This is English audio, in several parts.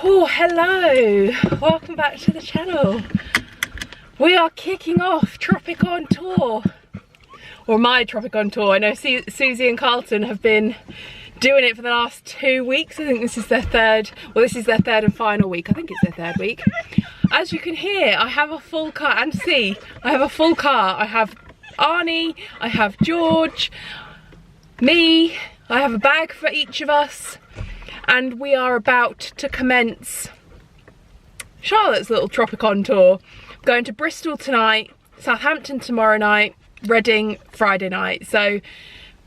Oh, hello, welcome back to the channel. We are kicking off Tropic on Tour, or my Tropic on Tour. I know Susie and Carlton have been doing it for the last 2 weeks. I think this is their third, well, this is their third and final week. I think it's their third week. As you can hear, I have a full car, and see, I have a full car. I have Arnie, I have George, me, I have a bag for each of us, and we are about to commence Charlotte's little Tropic on Tour. Going to Bristol tonight, Southampton tomorrow night, Reading Friday night. So,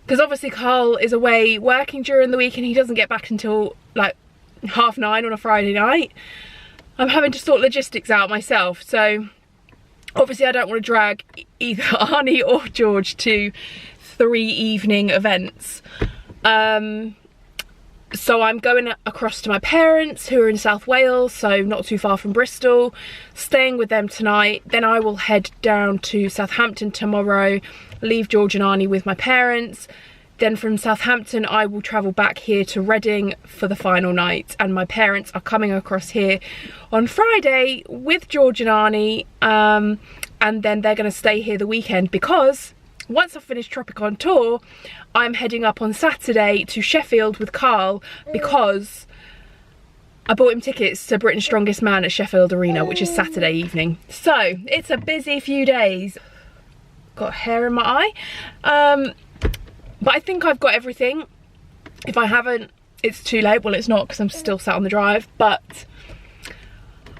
because obviously Carl is away working during the week and he doesn't get back until like 9:30 on a Friday night, I'm having to sort logistics out myself. So obviously I don't want to drag either Arnie or George to 3 evening events. So I'm going across to my parents who are in South Wales, so not too far from Bristol, staying with them tonight. Then I will head down to Southampton tomorrow, leave George and Arnie with my parents. Then from Southampton I will travel back here to Reading for the final night, and my parents are coming across here on Friday with George and Arnie, and then they're going to stay here the weekend, because once I've finished Tropic on Tour, I'm heading up on Saturday to Sheffield with Carl, because I bought him tickets to Britain's Strongest Man at Sheffield Arena, which is Saturday evening. So it's a busy few days. Got hair in my eye. But I think I've got everything. If I haven't, it's too late. Well, it's not, because I'm still sat on the drive, but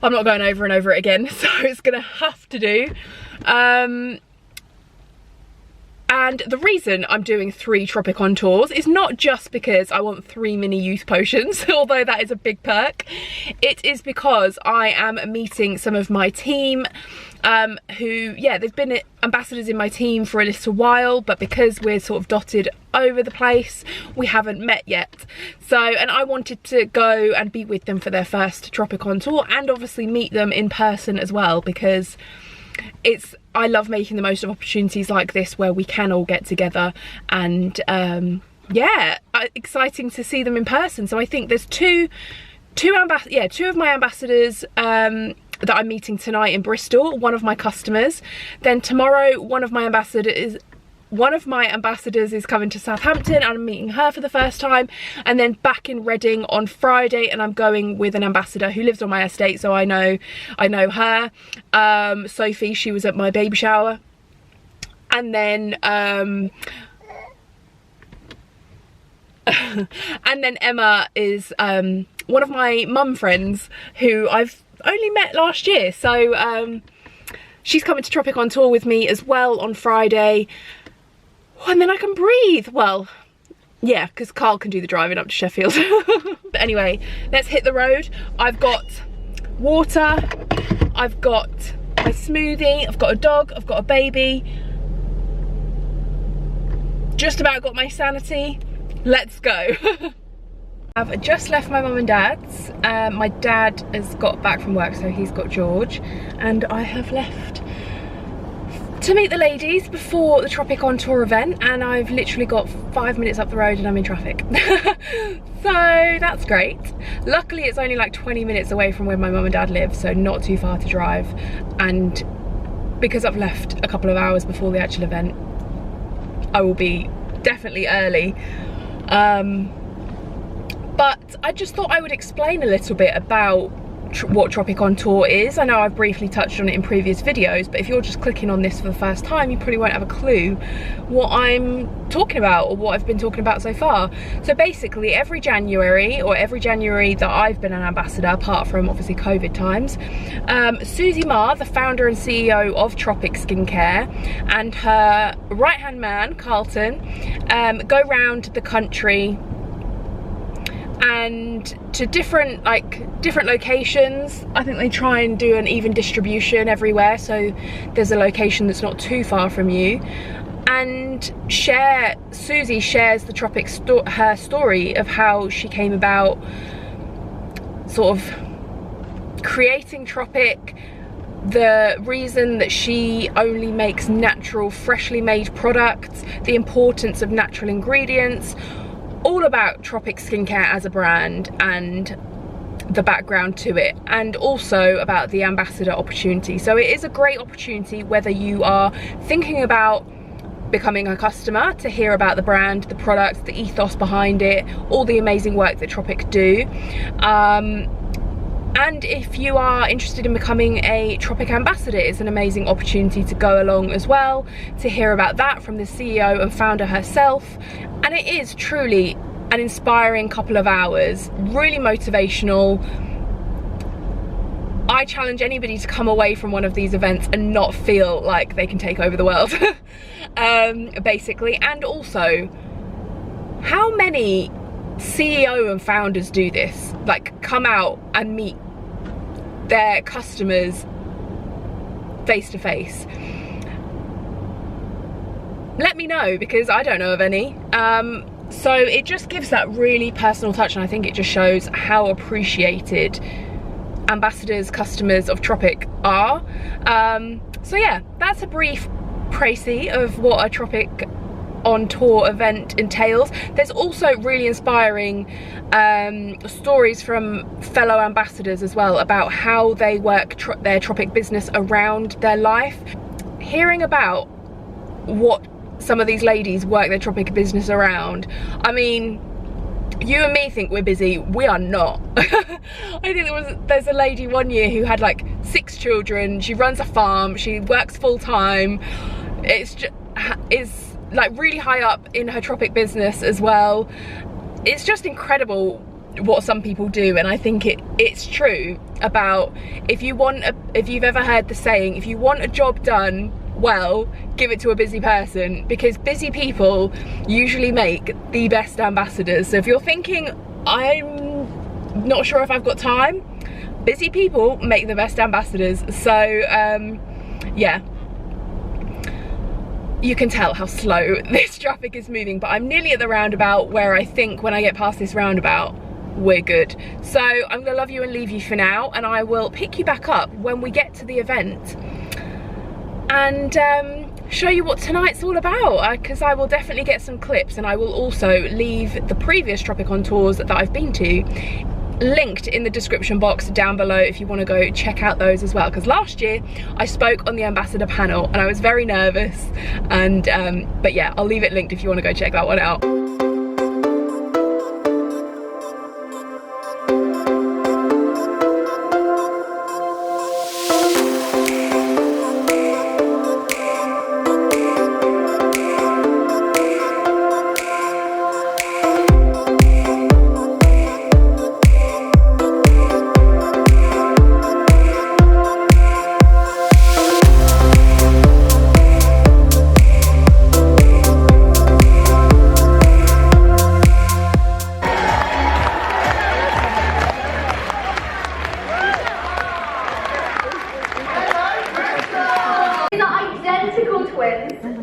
I'm not going over and over it again, so it's gonna have to do. And the reason I'm doing 3 Tropic on Tours is not just because I want 3 mini youth potions, although that is a big perk. It is because I am meeting some of my team who, yeah, they've been ambassadors in my team for a little while, but because we're sort of dotted over the place, we haven't met yet. So, and I wanted to go and be with them for their first Tropic on Tour, and obviously meet them in person as well, because I love making the most of opportunities like this where we can all get together, and yeah, exciting to see them in person. So I think there's two of my ambassadors that I'm meeting tonight in Bristol, one of my customers. Then tomorrow one of my ambassadors is coming to Southampton, and I'm meeting her for the first time, and then back in Reading on Friday, and I'm going with an ambassador who lives on my estate, so I know her. Sophie, she was at my baby shower. And then and then Emma is one of my mum friends who I've only met last year, so she's coming to Tropic on Tour with me as well on Friday. And then I can breathe. Well, yeah, because Carl can do the driving up to Sheffield. But anyway, let's hit the road. I've got water, I've got my smoothie, I've got a dog, I've got a baby. Just about got my sanity. Let's go. I've just left my mum and dad's. My dad has got back from work, so he's got George, and I have left to meet the ladies before the Tropic on Tour event, and I've literally got 5 minutes up the road and I'm in traffic. So that's great. Luckily it's only like 20 minutes away from where my mum and dad live, so not too far to drive, and because I've left a couple of hours before the actual event, I will be definitely early. But I just thought I would explain a little bit about what Tropic on Tour is. I know I've briefly touched on it in previous videos, but if you're just clicking on this for the first time, you probably won't have a clue what I'm talking about or what I've been talking about so far. So basically every January that I've been an ambassador, apart from obviously COVID times, Susie Ma, the founder and CEO of Tropic Skincare, and her right hand man Carlton go round the country and to different locations. I think they try and do an even distribution everywhere, so there's a location that's not too far from you, and Susie shares the her story of how she came about sort of creating Tropic, the reason that she only makes natural, freshly made products, the importance of natural ingredients, all about Tropic Skincare as a brand, and the background to it, and also about the ambassador opportunity. So it is a great opportunity whether you are thinking about becoming a customer, to hear about the brand, the products, the ethos behind it, all the amazing work that Tropic do. And if you are interested in becoming a Tropic Ambassador, it's an amazing opportunity to go along as well, to hear about that from the CEO and founder herself. And it is truly an inspiring couple of hours, really motivational. I challenge anybody to come away from one of these events and not feel like they can take over the world, basically. And also, how many CEO and founders do this? Like, come out and meet their customers face to face. Let me know, because I don't know of any. So it just gives that really personal touch, and I think it just shows how appreciated ambassadors, customers of Tropic are. So yeah, that's a brief précis of what a Tropic on tour event entails. There's also really inspiring stories from fellow ambassadors as well about how they work their Tropic business around their life. Hearing about what some of these ladies work their Tropic business around, I mean, you and me think we're busy, we are not. I think there's a lady one year who had like 6 children, she runs a farm, she works full time, it's like really high up in her Tropic business as well. It's just incredible what some people do, and I think it's true about, if you've ever heard the saying, if you want a job done well, give it to a busy person, because busy people usually make the best ambassadors. So if you're thinking, I'm not sure if I've got time, busy people make the best ambassadors. So yeah, you can tell how slow this traffic is moving, but I'm nearly at the roundabout where I think when I get past this roundabout, we're good. So I'm gonna love you and leave you for now, and I will pick you back up when we get to the event and show you what tonight's all about, because I will definitely get some clips, and I will also leave the previous Tropic on tours that I've been to linked in the description box down below if you want to go check out those as well, because last year I spoke on the ambassador panel and I was very nervous, and but yeah, I'll leave it linked if you want to go check that one out.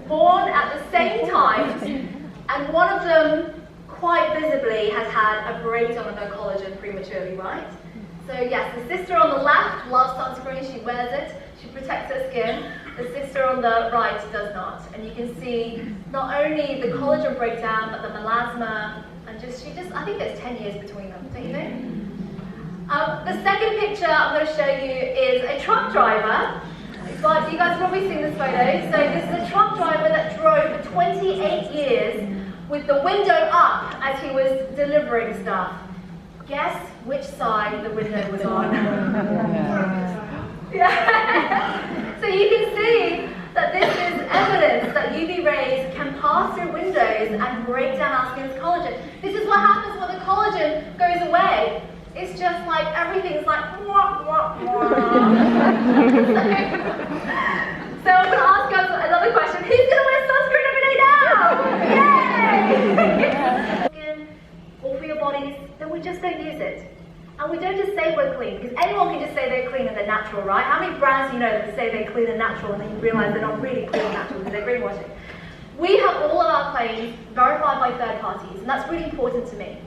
Born at the same time, and one of them quite visibly has had a breakdown of her collagen prematurely, right? So yes, the sister on the left loves sunscreen, she wears it, she protects her skin. The sister on the right does not. And you can see not only the collagen breakdown, but the melasma, and I think there's 10 years between them, don't you think? The second picture I'm going to show you is a truck driver. But you guys have probably seen this photo. So this is a truck driver that drove for 28 years with the window up as he was delivering stuff. Guess which side the window was on? Yeah. So you can see that this is evidence that UV rays can pass through windows and break down our skin's collagen. This is what happens when the collagen goes away. It's just like everything's like wah, wah, wah. So I'm going to ask us another question. Who's going to wear sunscreen every day now? Yay! Or for your bodies, then we just don't use it. And we don't just say we're clean, because anyone can just say they're clean and they're natural, right? How many brands do you know that say they're clean and natural and then you realise they're not really clean and natural because they're greenwashing? We have all of our claims verified by third parties, and that's really important to me.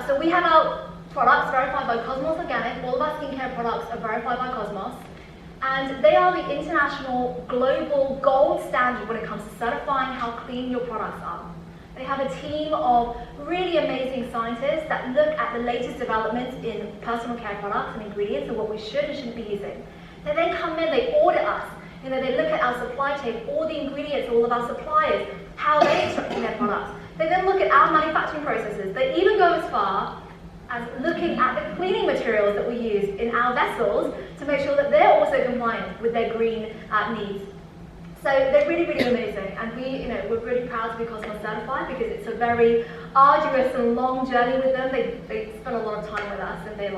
So we have our products verified by Cosmos Organic. All of our skincare products are verified by Cosmos, and they are the international global gold standard when it comes to certifying how clean your products are. They have a team of really amazing scientists that look at the latest developments in personal care products and ingredients and what we should and shouldn't be using. They then come in, they audit us. You know, they look at our supply chain, all the ingredients, all of our suppliers, how they're extracting their products. They then look at our manufacturing processes. They even go as far as looking at the cleaning materials that we use in our vessels to make sure that they're also compliant with their green needs. So they're really, really amazing, and we're really proud to be customer certified because it's a very arduous and long journey with them. They spend a lot of time with us, and they're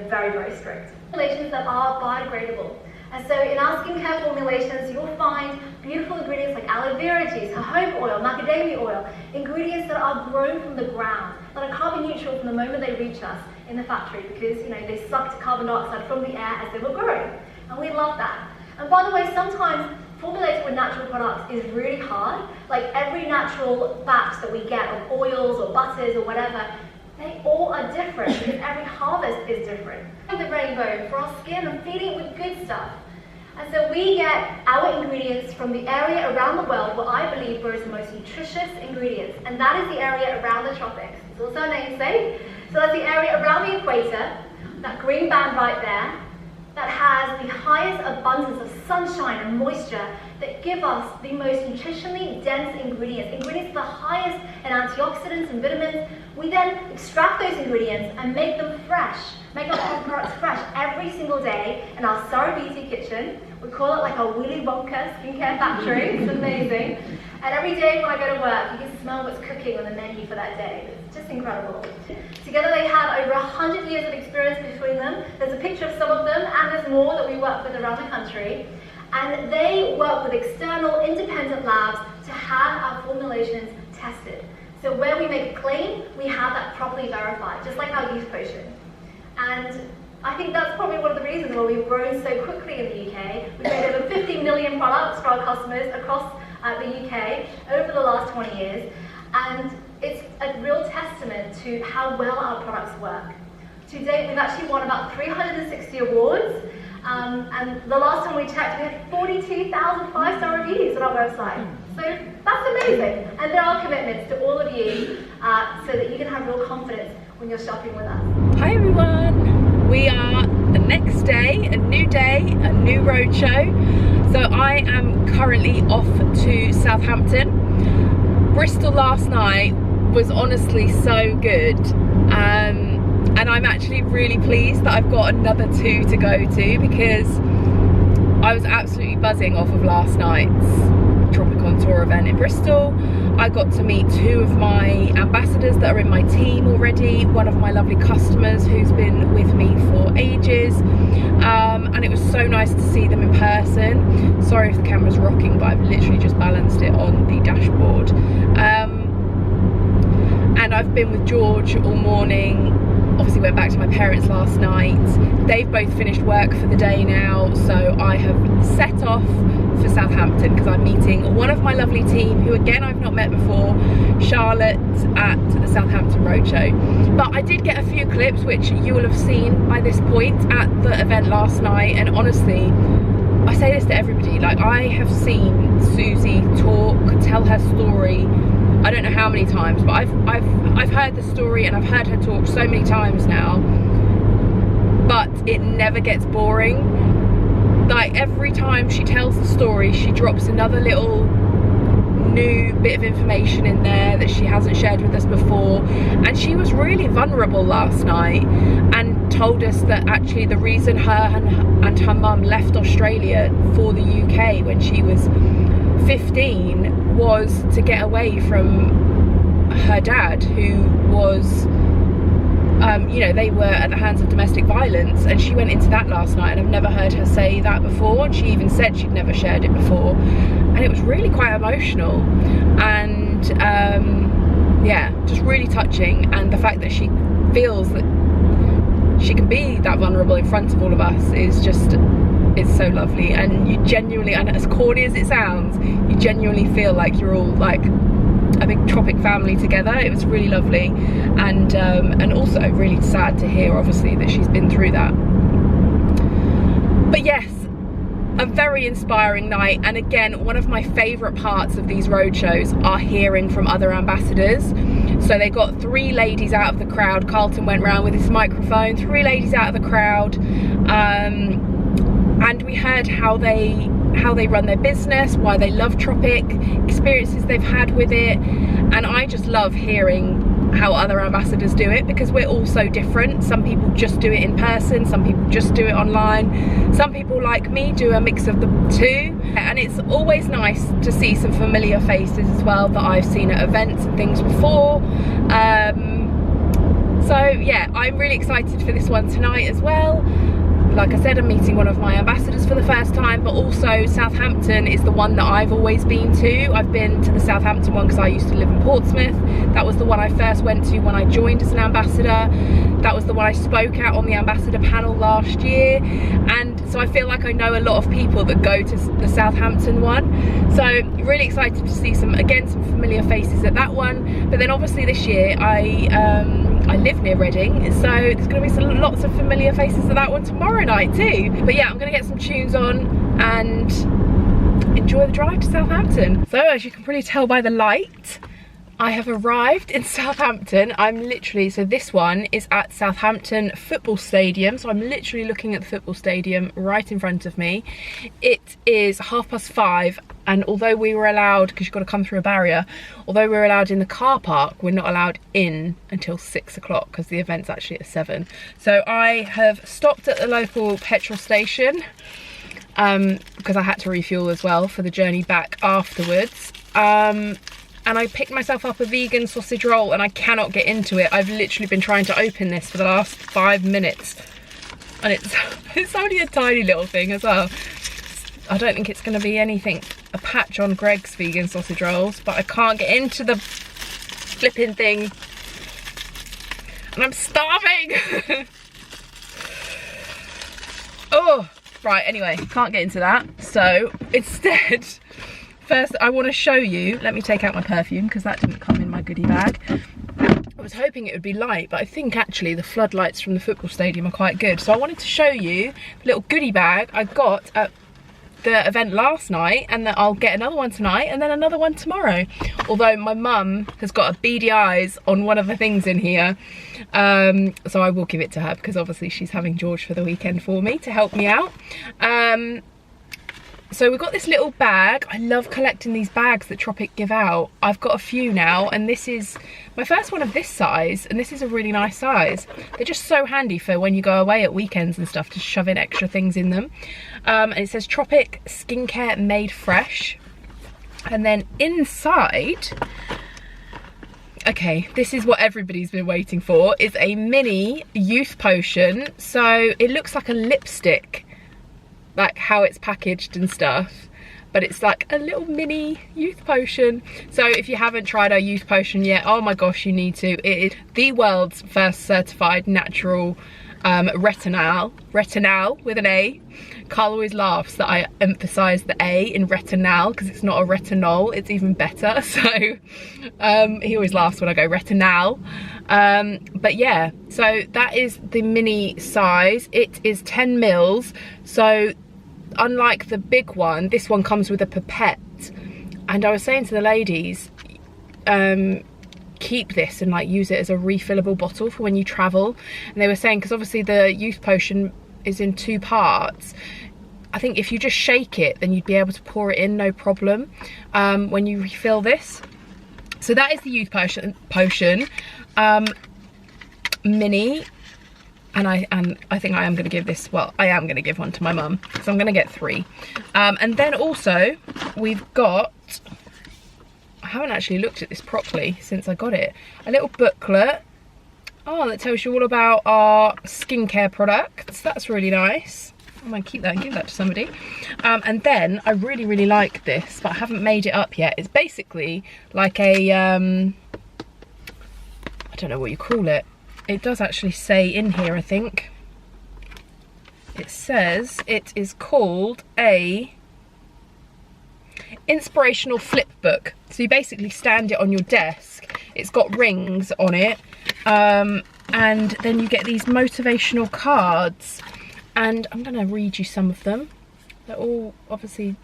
very, very strict. Formulations that are biodegradable. And so in our skincare formulations, you'll find beautiful ingredients like aloe vera juice, jojoba oil, macadamia oil, ingredients that are grown from the ground, that are carbon neutral from the moment they reach us in the factory because they sucked carbon dioxide from the air as they were growing. And we love that. And by the way, sometimes formulating with natural products is really hard. Like every natural batch that we get of oils or butters or whatever, they all are different because every harvest is different. The rainbow for our skin and feeding it with good stuff. And so we get our ingredients from the area around the world where I believe grows the most nutritious ingredients, and that is the area around the tropics. It's also a namesake. So that's the area around the equator, that green band right there, that has the highest abundance of sunshine and moisture that give us the most nutritionally dense ingredients the highest in antioxidants and vitamins. We then extract those ingredients and make them fresh, make our products fresh every single day in our Surabaya kitchen. We call it like our Willy Wonka skincare factory. It's amazing. And every day when I go to work, you can smell what's cooking on the menu for that day. It's just incredible. Together they have over 100 years of experience between them. There's a picture of some of them, and there's more that we work with around the country. And they work with external independent labs to have our formulations tested. So where we make a claim, we have that properly verified, just like our youth potion. And I think that's probably one of the reasons why we've grown so quickly in the UK. We've made over 50 million products for our customers across the UK over the last 20 years. And it's a real testament to how well our products work. To date, we've actually won about 360 awards. And the last time we checked, we had 42,000 five-star reviews on our website. So that's amazing. And there are commitments to all of you so that you can have real confidence when you're shopping with us. Hi everyone. We are the next day, a new roadshow. So I am currently off to Southampton. Bristol last night was honestly so good. And I'm actually really pleased that I've got another 2 to go to because I was absolutely buzzing off of last night's Tropic On Tour event in Bristol. I got to meet 2 of my ambassadors that are in my team already, one of my lovely customers who's been with me for ages, and it was so nice to see them in person. Sorry if the camera's rocking, but I've literally just balanced it on the dashboard. And I've been with George all morning. Obviously went back to my parents last night. They've both finished work for the day now, so I have set off for Southampton because I'm meeting one of my lovely team who again I've not met before, Charlotte, at the Southampton Roadshow. But I did get a few clips which you will have seen by this point at the event last night, and honestly I say this to everybody, like I have seen Susie tell her story I don't know how many times, but I've heard the story and I've heard her talk so many times now, but it never gets boring. Like every time she tells the story, she drops another little new bit of information in there that she hasn't shared with us before. And she was really vulnerable last night and told us that actually the reason her and her mum left Australia for the UK when she was 15 was to get away from her dad, who was they were at the hands of domestic violence, and she went into that last night, and I've never heard her say that before, and she even said she'd never shared it before, and it was really quite emotional and yeah, just really touching. And the fact that she feels that she can be that vulnerable in front of all of us is just, it's so lovely. And you genuinely, and as corny as it sounds, you genuinely feel like you're all like a big tropic family together. It was really lovely, and also really sad to hear obviously that she's been through that. But yes, a very inspiring night. And again, one of my favourite parts of these roadshows are hearing from other ambassadors. So they got 3 ladies out of the crowd. Carlton went round with his microphone, 3 ladies out of the crowd, and we heard how they run their business, why they love Tropic, experiences they've had with it. And I just love hearing how other ambassadors do it, because we're all so different. Some people just do it in person, some people just do it online, some people like me do a mix of the two. And it's always nice to see some familiar faces as well that I've seen at events and things before. So yeah, I'm really excited for this one tonight as well. Like I said, I'm meeting one of my ambassadors for the first time, but also Southampton is the one that I've always been to. I've been to the Southampton one because I used to live in Portsmouth. That was the one I first went to when I joined as an ambassador. That was the one I spoke at on the ambassador panel last year. And so I feel like I know a lot of people that go to the Southampton one. So really excited to see some familiar faces at that one. But then obviously this year I live near Reading, so there's going to be lots of familiar faces at that one tomorrow night too. But yeah, I'm going to get some tunes on and enjoy the drive to Southampton. So as you can probably tell by the light, I have arrived in Southampton. So this one is at Southampton Football Stadium. So I'm literally looking at the football stadium right in front of me. It is 5:30, and although we were allowed, because you've got to come through a barrier, although we're allowed in the car park, we're not allowed in until 6 o'clock because the event's actually at 7. So I have stopped at the local petrol station because I had to refuel as well for the journey back afterwards. And I picked myself up a vegan sausage roll, and I cannot get into it. I've literally been trying to open this for the last 5 minutes, and it's only a tiny little thing as well. I don't think it's going to be anything, a patch on Greg's vegan sausage rolls, but I can't get into the flipping thing, and I'm starving. Oh, right, anyway, can't get into that. So instead, first I want to show you, let me take out my perfume because that didn't come in my goodie bag. I was hoping it would be light, but I think actually the floodlights from the football stadium are quite good. So I wanted to show you the little goodie bag I got at the event last night, and that I'll get another one tonight and then another one tomorrow. Although my mum has got a beady eyes on one of the things in here, so I will give it to her because obviously she's having George for the weekend for me to help me out. So we've got this little bag. I love collecting these bags that Tropic give out. I've got a few now, and this is my first one of this size, and this is a really nice size. They're just so handy for when you go away at weekends and stuff, to shove in extra things in them. And it says Tropic Skincare Made Fresh. And then inside, okay, this is what everybody's been waiting for, is a mini youth potion. So it looks like a lipstick, like how it's packaged and stuff, but it's like a little mini youth potion. So if you haven't tried our youth potion yet, oh my gosh, you need to. It is the world's first certified natural retinol with an A. Carl always laughs that I emphasize the A in retinol because it's not a retinol, it's even better. So he always laughs when I go retinol. But yeah, so that is the mini size. It is 10 mils. So unlike the big one, this one comes with a pipette. And I was saying to the ladies, keep this and like use it as a refillable bottle for when you travel. And they were saying, because obviously the youth potion is in 2 parts, I think if you just shake it, then you'd be able to pour it in no problem when you refill this. So that is the youth potion mini. And I think I am going to give this, well, I am going to give one to my mum, so I'm going to get 3. And then also we've got, I haven't actually looked at this properly since I got it, a little booklet, that tells you all about our skincare products. That's really nice. I might keep that and give that to somebody. And then I really like this, but I haven't made it up yet. It's basically like a I don't know what you call it. It does actually say in here, I think. It says it is called a inspirational flip book. So you basically stand it on your desk. It's got rings on it. And then you get these motivational cards. And I'm going to read you some of them. They're all obviously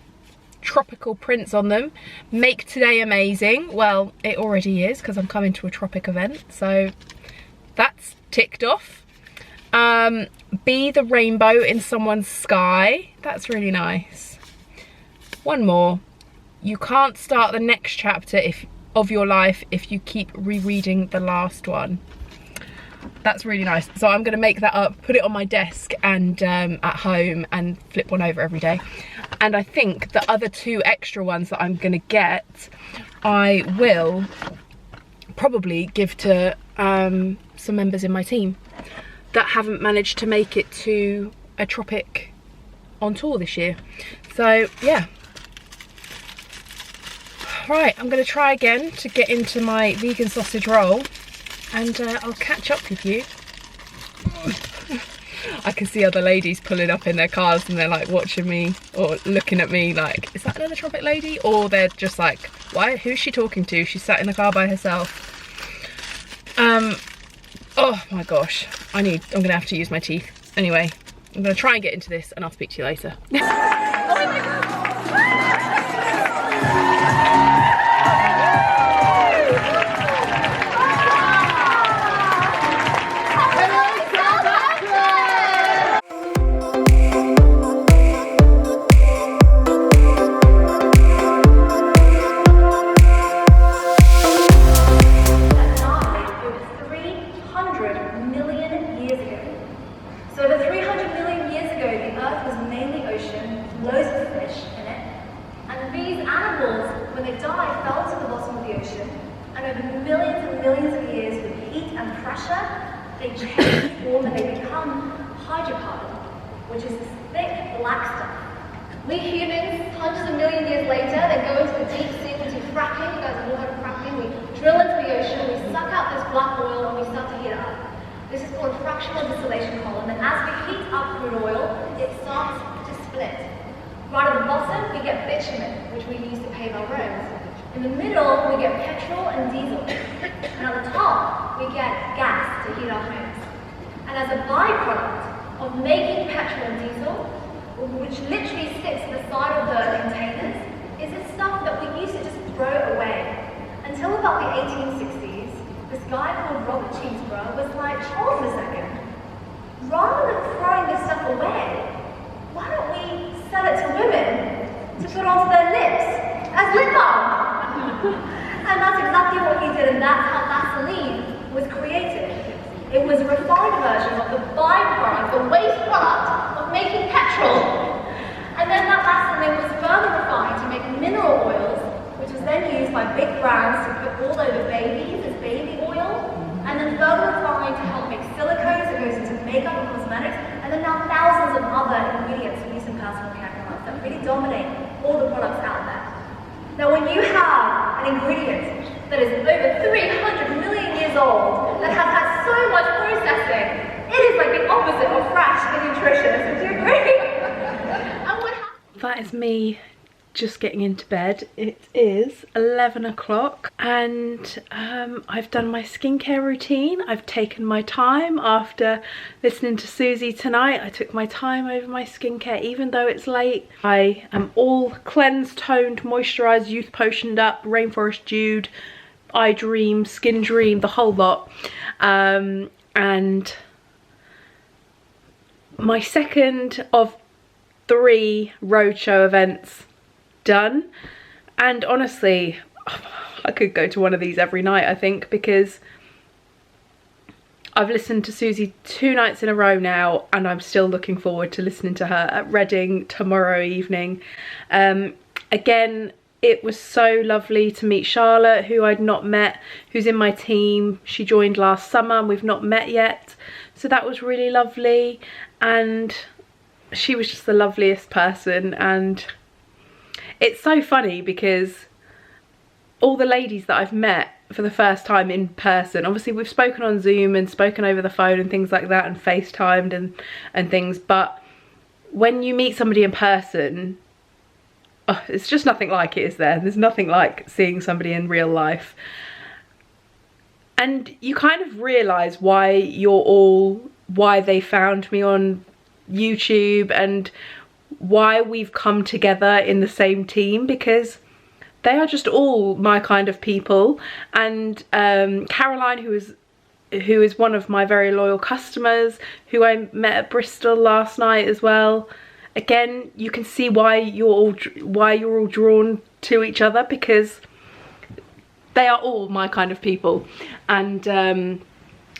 tropical prints on them. Make today amazing. Well, it already is because I'm coming to a tropic event, so that's ticked off. Be the rainbow in someone's sky. That's really nice. One more. You can't start the next chapter of your life if you keep rereading the last one. That's really nice. So I'm gonna make that up, put it on my desk and at home, and flip one over every day. And I think the other 2 extra ones that I'm gonna get, I will probably give to some members in my team that haven't managed to make it to a tropic on tour this year. So yeah. Right, I'm gonna try again to get into my vegan sausage roll, and I'll catch up with you. I can see other ladies pulling up in their cars and they're like watching me or looking at me like, is that another tropic lady? Or they're just like, why, who's she talking to? She's sat in the car by herself. Oh my gosh, I'm gonna have to use my teeth. Anyway, I'm gonna try and get into this and I'll speak to you later. Oh my God. They change form and they become hydrocarbon, which is this thick black stuff. We humans, hundreds of million years later, then go into the deep sea, we do fracking. You guys have all heard of fracking. We drill into the ocean, we suck out this black oil, and we start to heat it up. This is called a fractional distillation column, and as we heat up crude oil, it starts to split. Right at the bottom, we get bitumen, which we use to pave our roads. In the middle, we get petrol and diesel. And at the top, we get gas to heat our homes. And as a byproduct of making petrol and diesel, which literally sits at the side of the containers, is this stuff that we used to just throw away. Until about the 1860s, this guy called Robert Cheeseborough was like, hold on a second, rather than throwing this stuff away, why don't we sell it to women to put onto their lips as lip balm? And that's exactly what he did, and that's how Vaseline was created. It was a refined version of the byproduct, the waste product of making petrol. And then that Vaseline was further refined to make mineral oils, which was then used by big brands to put all over babies as baby oil, and then further refined to help make silicones that goes into makeup and cosmetics, and then now thousands of other ingredients used in personal care products that really dominate all the products out there. Now when you have an ingredient that is over 300 million years old, that has had so much processing, it is like the opposite of fresh and nutritious. Do you agree? And what happens? That is me just getting into bed. It is 11 o'clock and I've done my skincare routine. I've taken my time after listening to Susie tonight. I took my time over my skincare even though it's late. I am all cleansed, toned, moisturised, youth potioned up, rainforest dewed, eye dream, skin dream, the whole lot. And my second of 3 roadshow events done, and honestly I could go to one of these every night, I think, because I've listened to Susie 2 nights in a row now and I'm still looking forward to listening to her at Reading tomorrow evening. Again, it was so lovely to meet Charlotte, who I'd not met, who's in my team. She joined last summer and we've not met yet, so that was really lovely, and she was just the loveliest person. And it's so funny because all the ladies that I've met for the first time in person, obviously we've spoken on Zoom and spoken over the phone and things like that and FaceTimed and things, but when you meet somebody in person, oh, it's just nothing like it, is there? There's nothing like seeing somebody in real life. And you kind of realise why they found me on YouTube and why we've come together in the same team, because they are just all my kind of people. And Caroline, who is one of my very loyal customers, who I met at Bristol last night as well. Again, you can see why you're all drawn to each other, because they are all my kind of people, and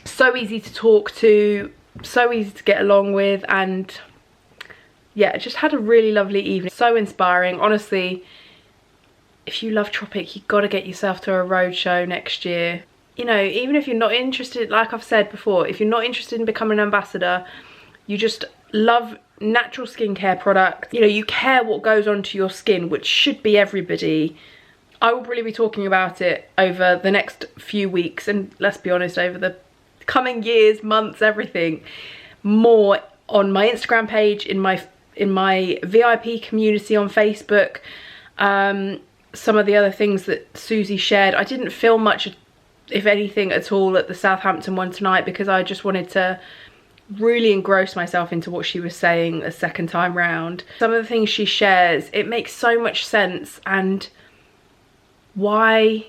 so easy to talk to, so easy to get along with, and yeah, just had a really lovely evening. So inspiring, honestly. If you love Tropic, you've got to get yourself to a roadshow next year. You know, even if you're not interested, like I've said before, if you're not interested in becoming an ambassador, you just love natural skincare products, you know, you care what goes onto your skin, which should be everybody. I will probably be talking about it over the next few weeks, and let's be honest, over the coming years, months, everything, more on my Instagram page, in my VIP community on Facebook. Some of the other things that Susie shared, I didn't film much, if anything at all, at the Southampton one tonight, because I just wanted to really engross myself into what she was saying a second time round. Some of the things she shares, it makes so much sense, and why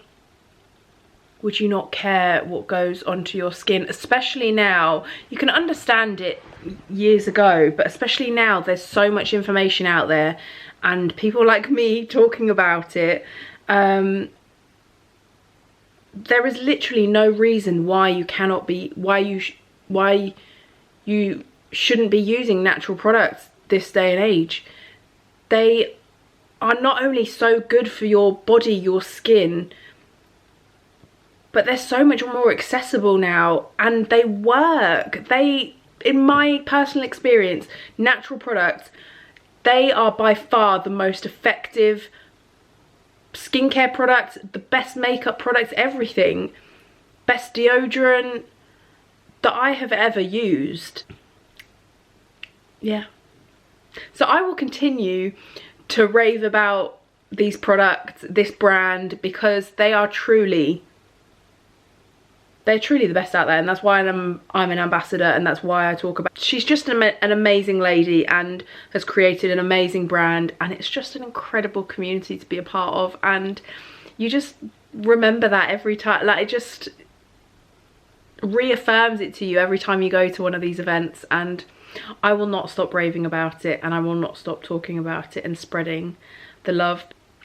would you not care what goes onto your skin? Especially now, you can understand it years ago, but especially now there's so much information out there, and people like me talking about it. There is literally no reason why you cannot be, why you shouldn't be using natural products this day and age. They are not only so good for your body, your skin, but they're so much more accessible now, and they work. In my personal experience, natural products, they are by far the most effective skincare products, the best makeup products, everything. Best deodorant that I have ever used. Yeah. So I will continue to rave about these products, this brand, because they're truly the best out there, and that's why I'm an ambassador, and that's why I talk about. She's just an amazing lady and has created an amazing brand, and it's just an incredible community to be a part of, and you just remember that every time. Like, it just reaffirms it to you every time you go to one of these events, and I will not stop raving about it, and I will not stop talking about it and spreading the love.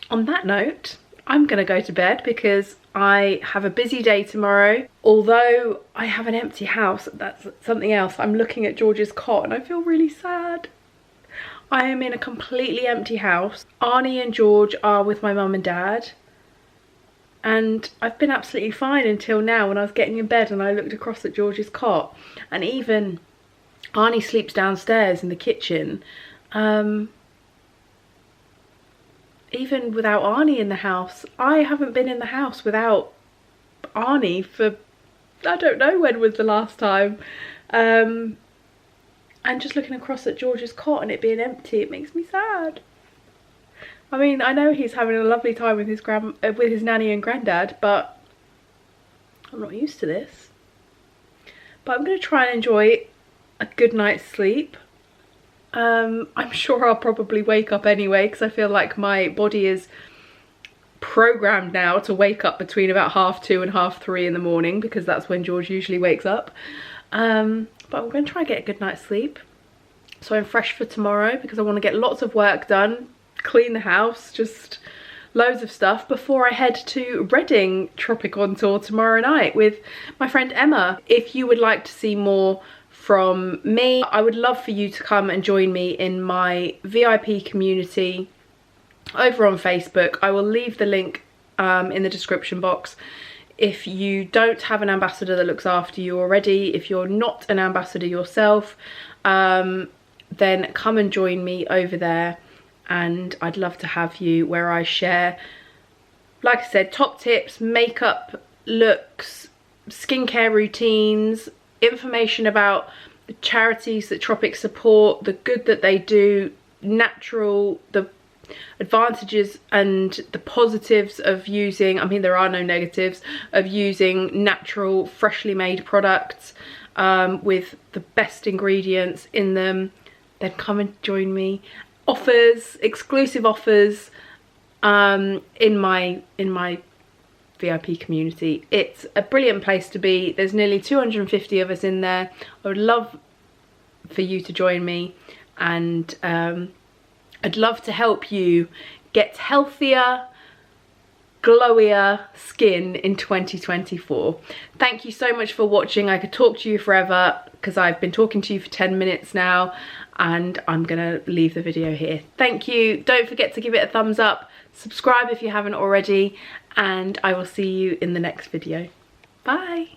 On that note, I'm gonna go to bed because I have a busy day tomorrow. Although I have an empty house, that's something else. I'm looking at George's cot and I feel really sad. I am in a completely empty house. Arnie and George are with my mum and dad, and I've been absolutely fine until now, when I was getting in bed and I looked across at George's cot, and even Arnie sleeps downstairs in the kitchen. Even without Arnie in the house, I haven't been in the house without Arnie for, I don't know when was the last time. And just looking across at George's cot and it being empty, it makes me sad. I mean, I know he's having a lovely time with his nanny and granddad, but I'm not used to this. But I'm going to try and enjoy a good night's sleep. I'm sure I'll probably wake up anyway, because I feel like my body is programmed now to wake up between about 2:30 and 3:30 in the morning, because that's when George usually wakes up. But I'm going to try and get a good night's sleep, so I'm fresh for tomorrow, because I want to get lots of work done, clean the house, just loads of stuff before I head to Reading Tropic on tour tomorrow night with my friend Emma. If you would like to see more from me, I would love for you to come and join me in my VIP community over on Facebook. I will leave the link in the description box. If you don't have an ambassador that looks after you already, if you're not an ambassador yourself, then come and join me over there, and I'd love to have you, where I share, like I said, top tips, makeup, looks, skincare routines, information about the charities that Tropic support, the good that they do, natural, the advantages and the positives of using, I mean there are no negatives, of using natural, freshly made products with the best ingredients in them. Then come and join me, offers, exclusive offers in my VIP community. It's a brilliant place to be. There's nearly 250 of us in there. I would love for you to join me, and I'd love to help you get healthier, glowier skin in 2024. Thank you so much for watching. I could talk to you forever because I've been talking to you for 10 minutes now, and I'm gonna leave the video here. Thank you. Don't forget to give it a thumbs up, subscribe if you haven't already, and I will see you in the next video. Bye.